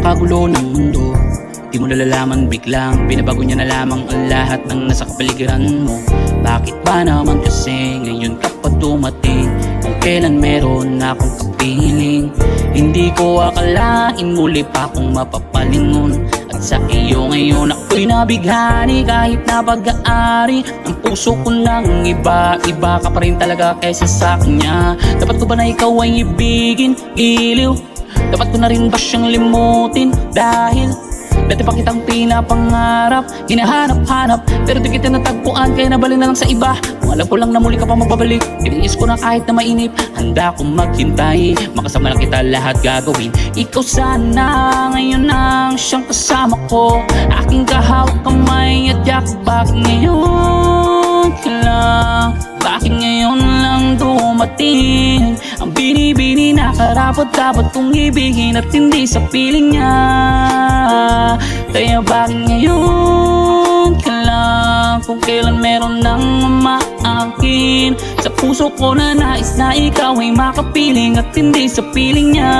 napakagulo ng mundo. Di mo nalalaman biglang binabago niya na lamang ang lahat ng nasa kapaligiran mo. Bakit ba naman kasi ngayon ka pa dumating, kung kailan meron na akong kapiling? Hindi ko akalain muli pa akong mapapalingon, at sa iyo ngayon ako'y nabighani. Kahit na pag-aari ang puso ko ng iba, iba ka pa rin talaga kaysa sa kanya. Dapat ko ba na ikaw ay ibigin, iliw? Dapat ko na rin ba siyang limutin? Dahil dati pa kitang pinapangarap, hinahanap-hanap, pero di kita natagpuan, kaya nabalik na lang sa iba. Kung alam ko lang na muli ka pa magbabalik, tiniis ko na kahit na mainip. Handa akong maghintay, makasama lang kita lahat gagawin. Ikaw sana ngayon ang siyang kasama ko, aking kahawak kamay at yak. Bakit ngayon ka lang? Bakit ngayon lang dumating? Ang binibini na karapat-dapat kong ibigin at hindi sa piling niya. Kaya bakit ngayon ka lang, kung kailan meron nang umaakin sa puso ko na nais na ikaw ay makapiling at hindi sa piling niya.